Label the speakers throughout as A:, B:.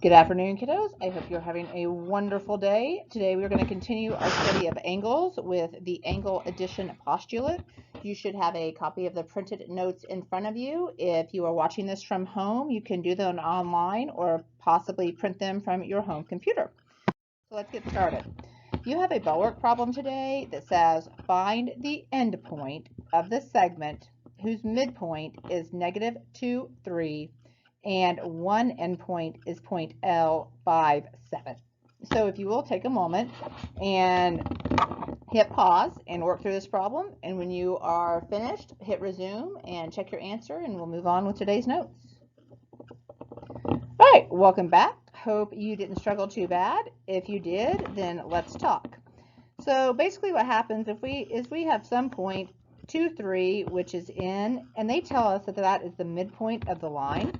A: Good afternoon, kiddos. I hope you're having a wonderful day. Today we're going to continue our study of angles with the angle addition postulate. You should have a copy of the printed notes in front of you. If you are watching this from home, you can do them online or possibly print them from your home computer. So let's get started. You have a bulwark problem today that says find the end point of the segment whose midpoint is -2, 3, and one endpoint is point L, 5, 7. So if you will take a moment and hit pause and work through this problem, and when you are finished, hit resume and check your answer, and we'll move on with today's notes. All right, welcome back. Hope you didn't struggle too bad. If you did, then let's talk. So basically what happens if we have some point 2, 3, which is in, and they tell us that that is the midpoint of the line.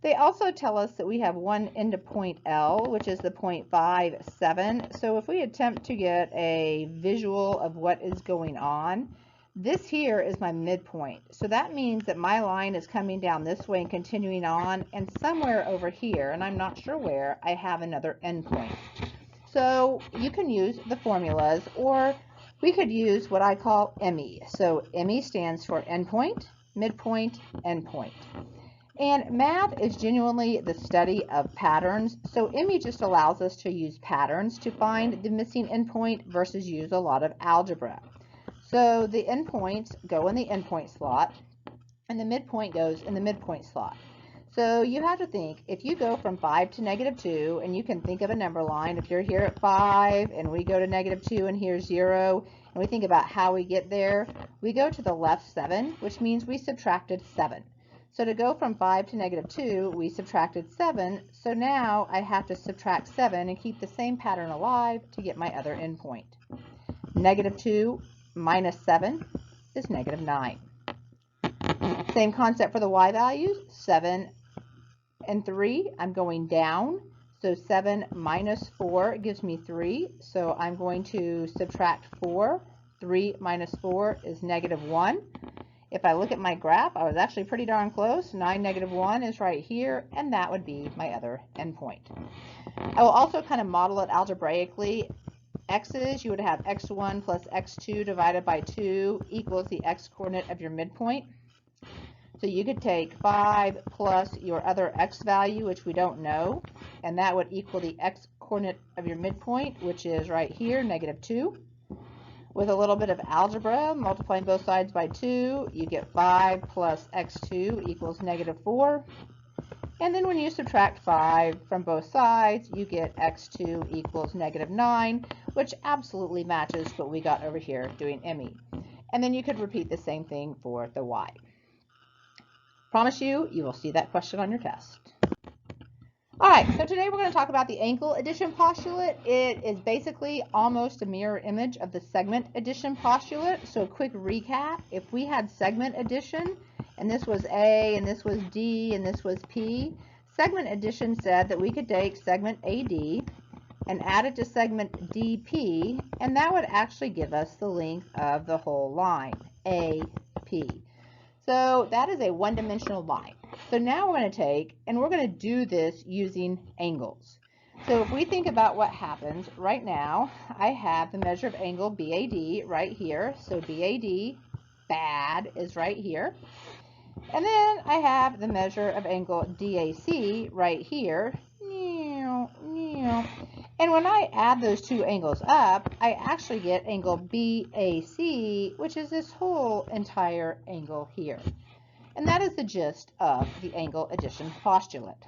A: They also tell us that we have one end of point L, which is the point 5, 7. So if we attempt to get a visual of what is going on, this here is my midpoint. So that means that my line is coming down this way and continuing on, and somewhere over here, and I'm not sure where, I have another endpoint. So you can use the formulas, or we could use what I call ME. So ME stands for endpoint, midpoint, endpoint. And math is genuinely the study of patterns, so ME just allows us to use patterns to find the missing endpoint versus use a lot of algebra. So the endpoints go in the endpoint slot, and the midpoint goes in the midpoint slot. So you have to think, if you go from 5 to -2, and you can think of a number line, if you're here at 5, and we go to -2, and here's 0, and we think about how we get there, we go to the left 7, which means we subtracted 7. So to go from 5 to -2, we subtracted 7, so now I have to subtract 7 and keep the same pattern alive to get my other endpoint. -2 minus 7 is -9. Same concept for the y values, 7 and 3, I'm going down, so 7 minus 4 gives me 3, so I'm going to subtract 4. 3 minus 4 is -1. If I look at my graph, I was actually pretty darn close. 9, -1 is right here, and that would be my other endpoint. I will also kind of model it algebraically. X's, you would have x1 plus x2 divided by 2 equals the x coordinate of your midpoint. So you could take 5 plus your other x value, which we don't know, and that would equal the x coordinate of your midpoint, which is right here, -2. With a little bit of algebra, multiplying both sides by 2, you get 5 plus x2 equals -4. And then when you subtract 5 from both sides, you get x2 equals -9, which absolutely matches what we got over here doing ME. And then you could repeat the same thing for the y. Promise you will see that question on your test. All right, so today we're going to talk about the angle addition postulate. It is basically almost a mirror image of the segment addition postulate. So a quick recap, if we had segment addition, and this was A, and this was D, and this was P, segment addition said that we could take segment AD and add it to segment DP, and that would actually give us the length of the whole line, AP. So that is a one-dimensional line. So now we're going to take, and we're going to do this using angles. So if we think about what happens right now, I have the measure of angle BAD right here. So BAD, bad, is right here. And then I have the measure of angle DAC right here. And when I add those two angles up, I actually get angle BAC, which is this whole entire angle here. And that is the gist of the angle addition postulate.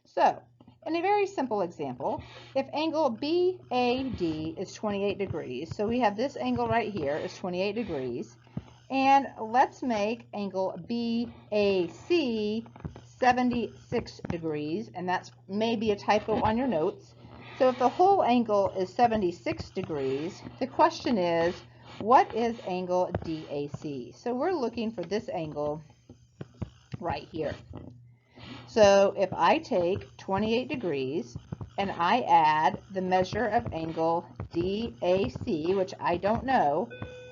A: So, in a very simple example, if angle BAD is 28 degrees, so we have this angle right here is 28 degrees, and let's make angle BAC 76 degrees, and that's maybe a typo on your notes. So if the whole angle is 76 degrees, the question is, what is angle DAC? So we're looking for this angle right here. So if I take 28 degrees and I add the measure of angle DAC, which I don't know,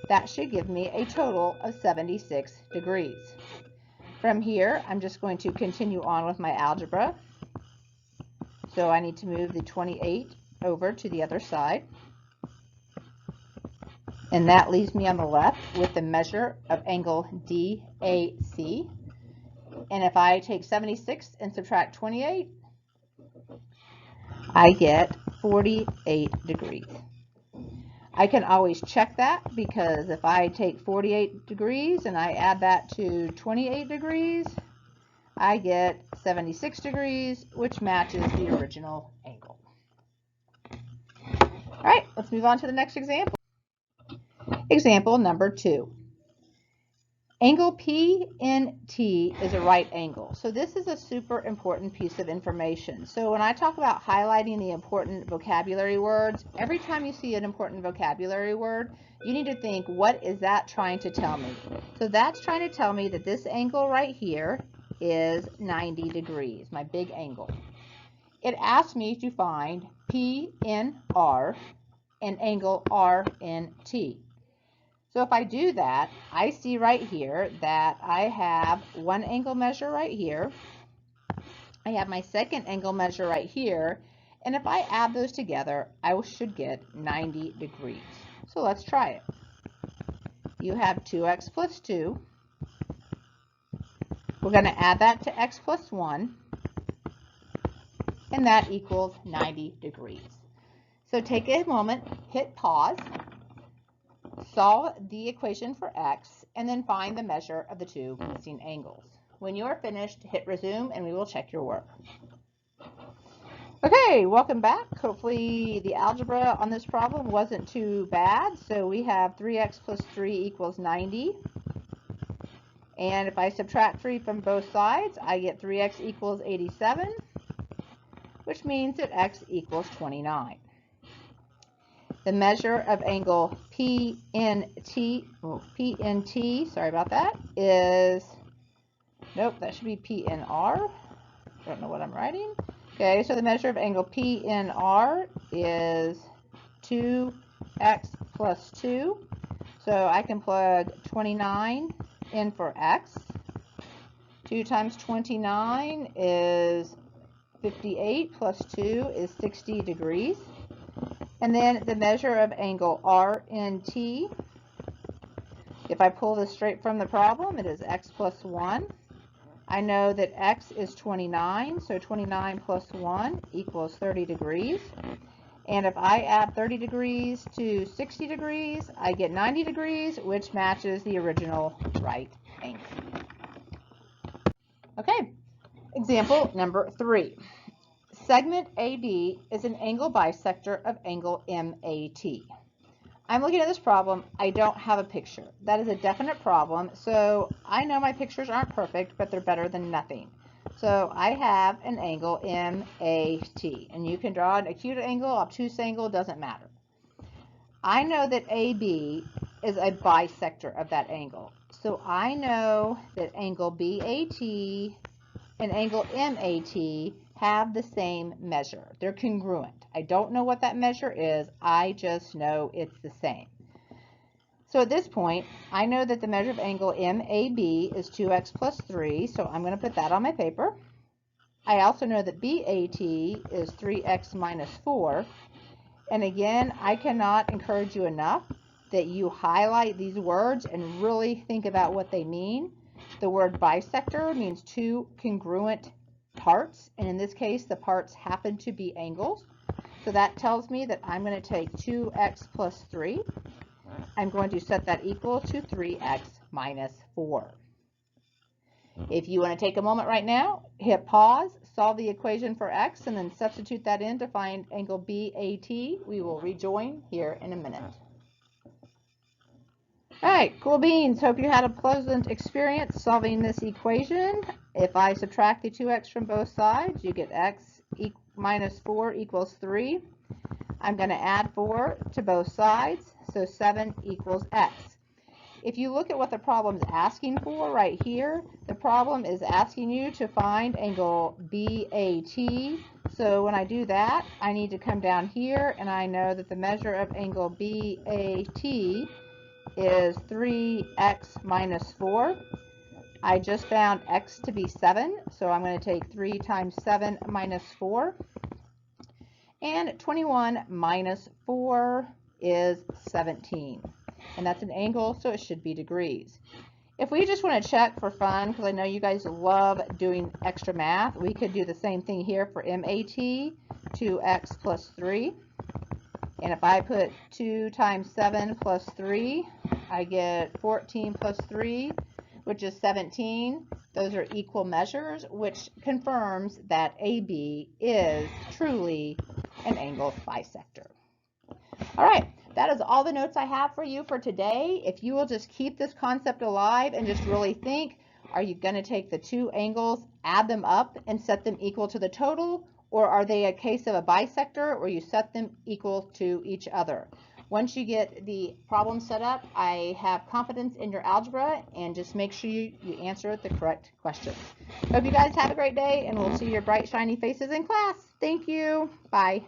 A: that should give me a total of 76 degrees. From here, I'm just going to continue on with my algebra. So I need to move the 28 over to the other side. And that leaves me on the left with the measure of angle DAC. And if I take 76 and subtract 28, I get 48 degrees. I can always check that, because if I take 48 degrees and I add that to 28 degrees, I get 76 degrees, which matches the original angle. All right, let's move on to the next example. Example number 2. Angle PNT is a right angle. So this is a super important piece of information. So when I talk about highlighting the important vocabulary words, every time you see an important vocabulary word, you need to think, what is that trying to tell me? So that's trying to tell me that this angle right here is 90 degrees, my big angle. It asks me to find PNR and angle RNT. So if I do that, I see right here that I have one angle measure right here. I have my second angle measure right here. And if I add those together, I should get 90 degrees. So let's try it. You have 2x plus 2. We're going to add that to x plus 1. And that equals 90 degrees. So take a moment, hit pause. Solve the equation for x, and then find the measure of the two missing angles. When you are finished, hit resume, and we will check your work. Okay, welcome back. Hopefully the algebra on this problem wasn't too bad. So we have 3x plus 3 equals 90. And if I subtract 3 from both sides, I get 3x equals 87, which means that x equals 29. The measure of angle PNT, sorry about that, is, nope, that should be PNR. Don't know what I'm writing. Okay, so the measure of angle PNR is 2x plus 2. So I can plug 29 in for x. 2 times 29 is 58, plus 2 is 60 degrees. And then the measure of angle RNT, if I pull this straight from the problem, it is x plus 1. I know that x is 29, so 29 plus 1 equals 30 degrees. And if I add 30 degrees to 60 degrees, I get 90 degrees, which matches the original right angle. Okay, example number 3. Segment AB is an angle bisector of angle MAT. I'm looking at this problem. I don't have a picture. That is a definite problem. So I know my pictures aren't perfect, but they're better than nothing. So I have an angle MAT, and you can draw an acute angle, obtuse angle, doesn't matter. I know that AB is a bisector of that angle. So I know that angle BAT and angle MAT have the same measure. They're congruent. I don't know what that measure is. I just know it's the same. So at this point, I know that the measure of angle MAB is 2x plus 3, so I'm going to put that on my paper. I also know that BAT is 3x minus 4. And again, I cannot encourage you enough that you highlight these words and really think about what they mean. The word bisector means two congruent parts, and in this case, the parts happen to be angles. So that tells me that I'm going to take 2x plus 3. I'm going to set that equal to 3x minus 4. If you want to take a moment right now, hit pause, solve the equation for x, and then substitute that in to find angle BAT. We will rejoin here in a minute. All right, cool beans. Hope you had a pleasant experience solving this equation. If I subtract the 2x from both sides, you get x minus 4 equals 3. I'm going to add 4 to both sides, so 7 equals x. If you look at what the problem is asking for right here, the problem is asking you to find angle BAT. So when I do that, I need to come down here, and I know that the measure of angle BAT is 3x minus 4. I just found x to be 7, so I'm going to take 3 times 7 minus 4. And 21 minus 4 is 17. And that's an angle, so it should be degrees. If we just want to check for fun, because I know you guys love doing extra math, we could do the same thing here for MAT, 2x plus 3. And if I put 2 times 7 plus 3, I get 14 plus 3, which is 17. Those are equal measures, which confirms that AB is truly an angle bisector. All right, that is all the notes I have for you for today. If you will just keep this concept alive and just really think, are you going to take the two angles, add them up, and set them equal to the total? Or are they a case of a bisector where you set them equal to each other? Once you get the problem set up, I have confidence in your algebra, and just make sure you answer the correct questions. Hope you guys have a great day, and we'll see your bright, shiny faces in class. Thank you. Bye.